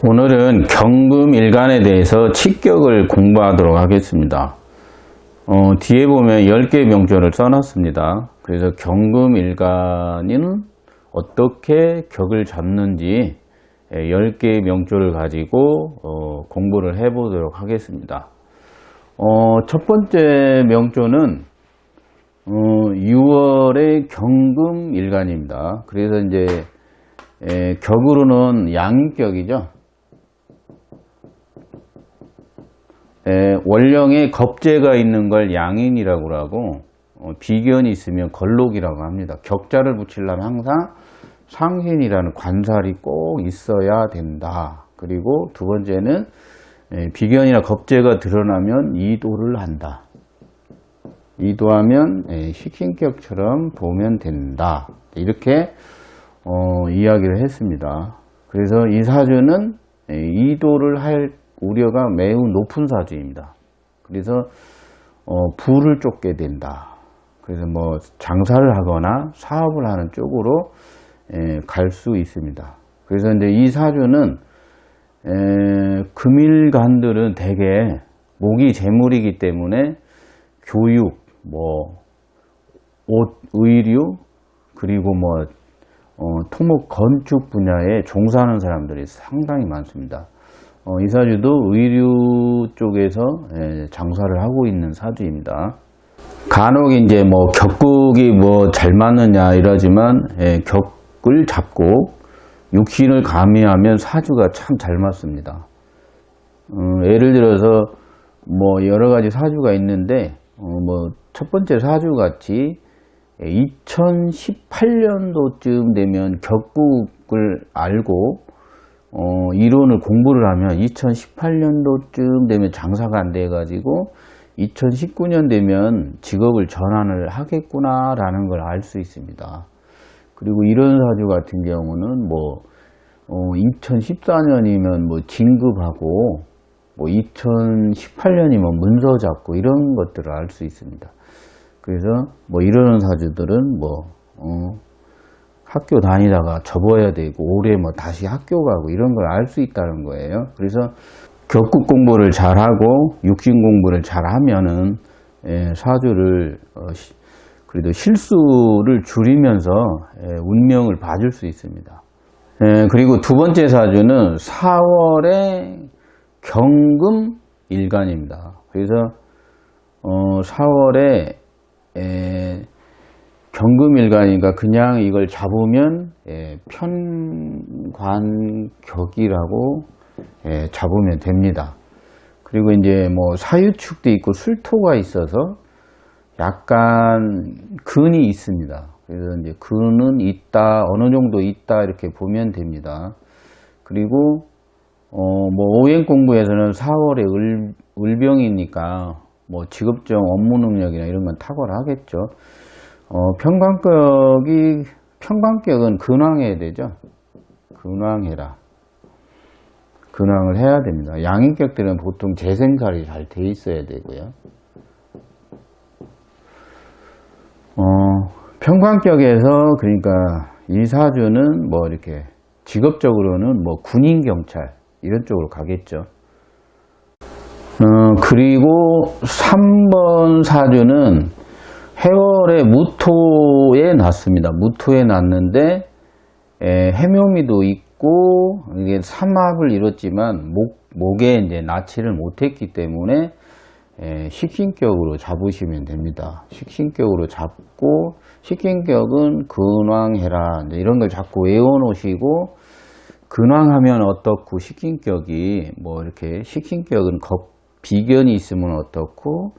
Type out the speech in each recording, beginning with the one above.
오늘은 경금일간에 대해서 칙격을 공부하도록 하겠습니다. 뒤에 보면 10개의 명조를 써놨습니다. 그래서 경금일간은 어떻게 격을 잡는지 10개의 명조를 가지고 공부를 해보도록 하겠습니다. 첫 번째 명조는 6월의 경금일간입니다. 그래서 이제 격으로는 양인격이죠. 원령에 겁재가 있는 걸 양인이라고 하고 비견이 있으면 걸록이라고 합니다. 격자를 붙이려면 항상 상신이라는 관살이 꼭 있어야 된다. 그리고 두 번째는 비견이나 겁재가 드러나면 이도를 한다. 이도하면 식신격처럼 보면 된다. 이렇게 이야기를 했습니다. 그래서 이 사주는 이도를 할 우려가 매우 높은 사주입니다. 그래서 부를 쫓게 된다. 그래서 뭐 장사를 하거나 사업을 하는 쪽으로 갈 수 있습니다. 그래서 이제 이 사주는 금일간들은 대개 목이 재물이기 때문에 교육, 뭐 옷, 의류, 그리고 뭐 토목, 건축 분야에 종사하는 사람들이 상당히 많습니다. 이 사주도 의류 쪽에서 장사를 하고 있는 사주입니다. 간혹 이제 뭐 격국이 뭐 잘 맞느냐 이러지만 격을 잡고 육신을 가미하면 사주가 참 잘 맞습니다. 예를 들어서 뭐 여러 가지 사주가 있는데 뭐 첫 번째 사주 같이 2018년도쯤 되면 격국을 알고 이론을 공부를 하면 2018년도쯤 되면 장사가 안 돼 가지고 2019년 되면 직업을 전환을 하겠구나 라는 걸 알 수 있습니다. 그리고 이런 사주 같은 경우는 뭐 2014년이면 뭐 진급하고 뭐 2018년이면 문서 잡고 이런 것들을 알 수 있습니다. 그래서 뭐 이러는 사주들은 뭐 학교 다니다가 접어야 되고 올해 뭐 다시 학교 가고 이런 걸 알 수 있다는 거예요. 그래서 격국 공부를 잘하고 육신 공부를 잘하면은 사주를 그래도 실수를 줄이면서 운명을 봐줄 수 있습니다. 그리고 두 번째 사주는 4월의 경금일간입니다. 그래서 4월에 경금일간이니까 그냥 이걸 잡으면 편관격이라고 잡으면 됩니다. 그리고 이제 뭐 사유축도 있고 술토가 있어서 약간 근이 있습니다. 그래서 이제 근은 있다, 어느 정도 있다 이렇게 보면 됩니다. 그리고 뭐 오행 공부에서는 4월에 을병이니까 뭐 직업적 업무 능력이나 이런 건 탁월하겠죠. 평관격은 근황해야 되죠. 근황해라. 근황을 해야 됩니다. 양인격들은 보통 재생살이 잘 돼 있어야 되고요. 평관격에서 그러니까 이 사주는 뭐 이렇게 직업적으로는 뭐 군인 경찰 이런 쪽으로 가겠죠. 그리고 3번 사주는 해월의 무토에 났습니다. 무토에 났는데 해묘미도 있고 이게 삼합을 이뤘지만 목에 이제 나치를 못했기 때문에 식신격으로 잡으시면 됩니다. 식신격으로 잡고 식신격은 근황해라 이런 걸 자꾸 외워놓으시고 근황하면 어떻고 식신격이 뭐 이렇게 식신격은 비견이 있으면 어떻고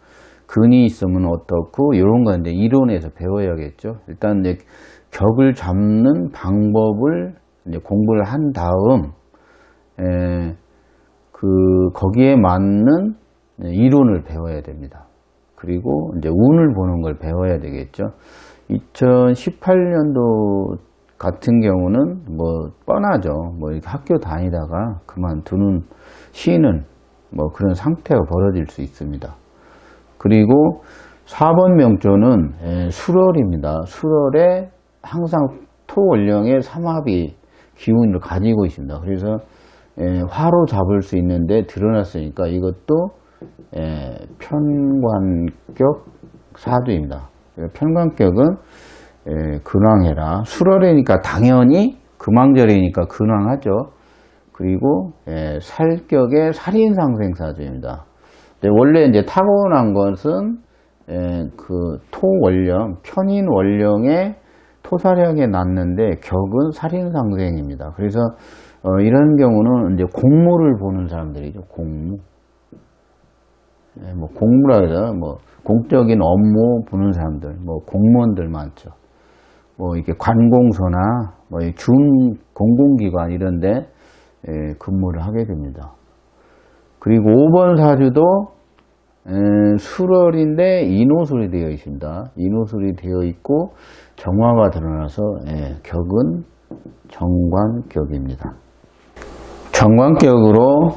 근이 있으면 어떻고 이런 거 이제 이론에서 배워야겠죠. 일단 이제 격을 잡는 방법을 이제 공부를 한 다음 거기에 맞는 이론을 배워야 됩니다. 그리고 이제 운을 보는 걸 배워야 되겠죠. 2018년도 같은 경우는 뭐 뻔하죠. 뭐 이렇게 학교 다니다가 그만두는 쉬는 뭐 그런 상태가 벌어질 수 있습니다. 그리고 4번 명조는 술월입니다. 술월에 항상 토원령의 삼합이 기운을 가지고 있습니다. 그래서 화로 잡을 수 있는데 드러났으니까 이것도 편관격 사주입니다. 편관격은 근황해라. 술월이니까 당연히 금왕절이니까 근황하죠. 그리고 살격의 살인상생사주입니다. 원래 이제 타고난 것은 그 토원령, 편인원령의 토사력에 났는데 격은 살인상생입니다. 그래서 이런 경우는 이제 공무를 보는 사람들이죠. 공무. 뭐 공무라 해서 뭐 공적인 업무 보는 사람들, 뭐 공무원들 많죠. 뭐 이렇게 관공서나 뭐 준 공공기관 이런데 근무를 하게 됩니다. 그리고 5번 사주도 술월인데 인호술이 되어 있습니다. 인호술이 되어 있고 정화가 드러나서 격은 정관격입니다. 정관격으로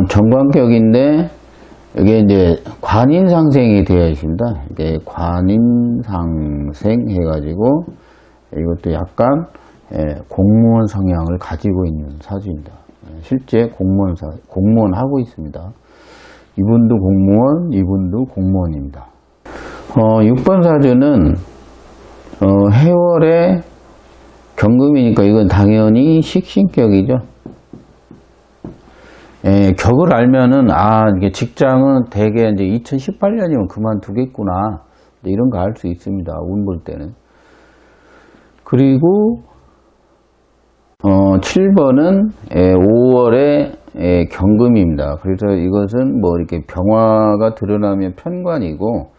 정관격인데 여기에 이제 관인상생이 되어 있습니다. 이게 관인상생 해가지고 이것도 약간 공무원 성향을 가지고 있는 사주입니다. 실제 공무원 하고 있습니다. 이분도 공무원, 이분도 공무원입니다. 6번 사주는 해월의 경금이니까 이건 당연히 식신격이죠. 격을 알면은 이게 직장은 대개 이제 2018년이면 그만두겠구나 이런 거 알 수 있습니다. 운 볼 때는. 그리고 7번은 5월의 경금입니다. 그래서 이것은 뭐 이렇게 병화가 드러나면 편관이고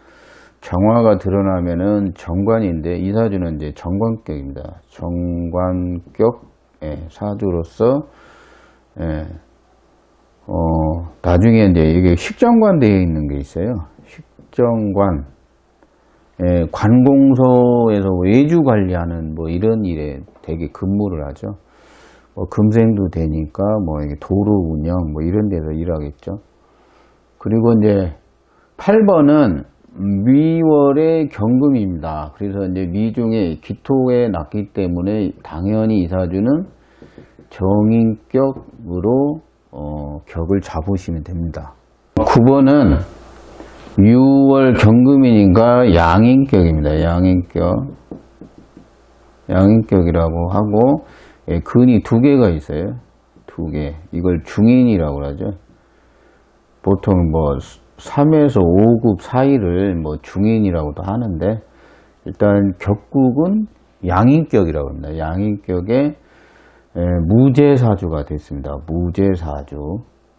정화가 드러나면은 정관인데 이 사주는 이제 정관격입니다. 정관격 사주로서 나중에 이제 이게 식정관 되어 있는 게 있어요. 식정관. 관공서에서 외주 관리하는 뭐 이런 일에 되게 근무를 하죠. 뭐 금생도 되니까 뭐 이게 도로 운영 뭐 이런 데서 일하겠죠. 그리고 이제 8번은 미월의 경금입니다. 그래서 이제 미중에 기토에 났기 때문에 당연히 이 사주는 정인격으로 격을 잡으시면 됩니다. 9번은 6월 경금이니까 양인격입니다. 양인격이라고 하고 근이 2개가 있어요. 2개. 이걸 중인이라고 하죠. 보통 뭐 3에서 5급 사이를 뭐 중인이라고도 하는데 일단 격국은 양인격이라고 합니다. 양인격의 무제사주가 됐습니다.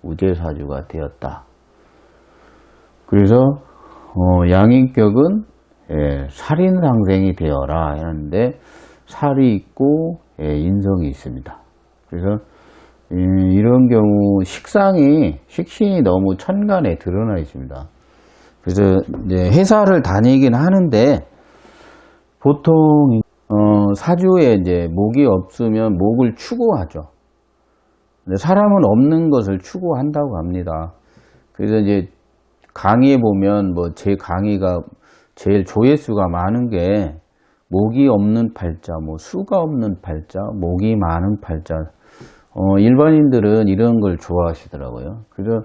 무제사주가 되었다. 그래서 양인격은 살인상생이 되어라 하는데 살이 있고 인성이 있습니다. 그래서 이런 경우 식신이 너무 천간에 드러나 있습니다. 그래서 이제 회사를 다니긴 하는데 보통 사주에 이제 목이 없으면 목을 추구하죠. 근데 사람은 없는 것을 추구한다고 합니다. 그래서 이제 강의에 보면 뭐 제 강의가 제일 조회수가 많은 게 목이 없는 팔자, 뭐 수가 없는 팔자, 목이 많은 팔자. 일반인들은 이런 걸 좋아하시더라고요. 그래서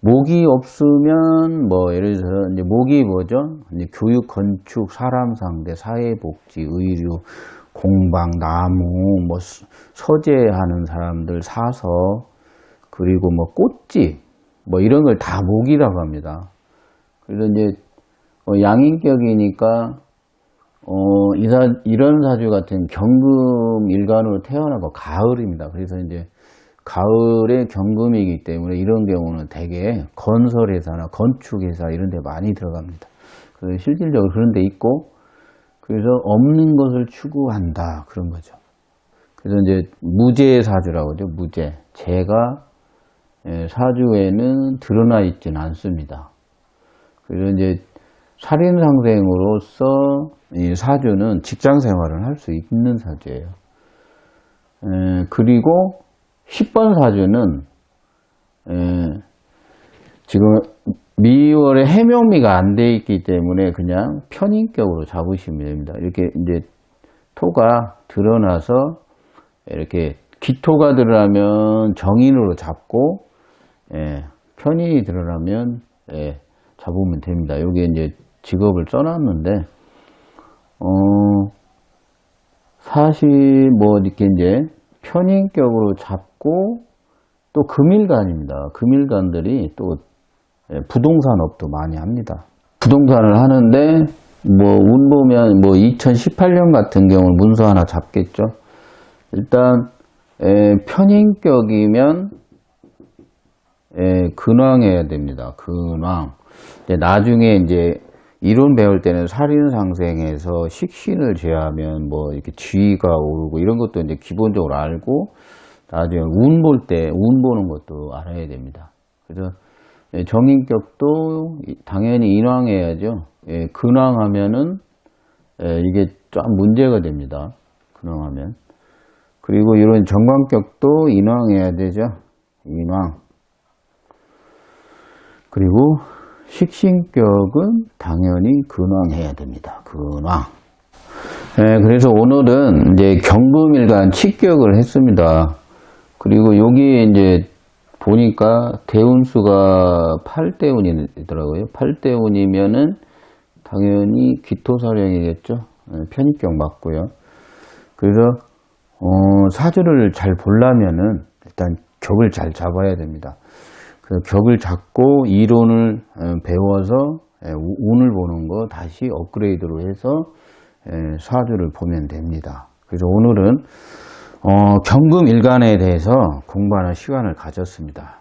목이 없으면 뭐 예를 들어서 이제 목이 뭐죠? 이제 교육, 건축, 사람 상대, 사회복지, 의류, 공방, 나무, 뭐 서재하는 사람들 사서 그리고 뭐 꽃집 뭐 이런 걸 다 목이라고 합니다. 그래서 이제 양인격이니까 이런 사주 같은 경금 일간으로 태어나고 가을입니다. 그래서 이제 가을에 경금이기 때문에 이런 경우는 대개 건설회사나 건축회사 이런 데 많이 들어갑니다. 그래서 실질적으로 그런 데 있고 그래서 없는 것을 추구한다 그런 거죠. 그래서 이제 무제 사주라고 하죠. 무제. 제가 사주에는 드러나 있지는 않습니다. 그래서 이제 살인상생으로서 이 사주는 직장 생활을 할 수 있는 사주예요. 그리고 10번 사주는 지금 미월에 해명미가 안 돼 있기 때문에 그냥 편인격으로 잡으시면 됩니다. 이렇게 이제 토가 드러나서 이렇게 기토가 들어가면 정인으로 잡고, 예, 편인이 들어가면, 예, 잡으면 됩니다. 여기에 이제 직업을 써놨는데, 사실 뭐 이렇게 이제 편인격으로 잡고 또 금일간입니다. 금일간들이 또 부동산업도 많이 합니다. 부동산을 하는데 뭐 운 보면 뭐 2018년 같은 경우는 문서 하나 잡겠죠. 일단 편인격이면 근왕해야 됩니다. 근왕. 나중에 이제 이론 배울 때는 살인상생에서 식신을 제하면 뭐 이렇게 지위가 오르고 이런 것도 이제 기본적으로 알고 나중에 운 볼 때 운 보는 것도 알아야 됩니다. 그래서 정인격도 당연히 인왕해야죠. 근왕하면은 이게 좀 문제가 됩니다. 근왕하면. 그리고 이런 정관격도 인왕해야 되죠. 인왕. 그리고 식신격은 당연히 근왕해야 됩니다. 근왕. 그래서 오늘은 이제 경금일간 치격을 했습니다. 그리고 여기에 이제 보니까 대운수가 8대운이더라고요. 8대운이면은 당연히 기토사령이겠죠. 편입격 맞고요. 그래서 사주를 잘 보려면은 일단 격을 잘 잡아야 됩니다. 그 격을 잡고 이론을 배워서 운을 보는 거 다시 업그레이드로 해서 사주를 보면 됩니다. 그래서 오늘은 경금일간에 대해서 공부하는 시간을 가졌습니다.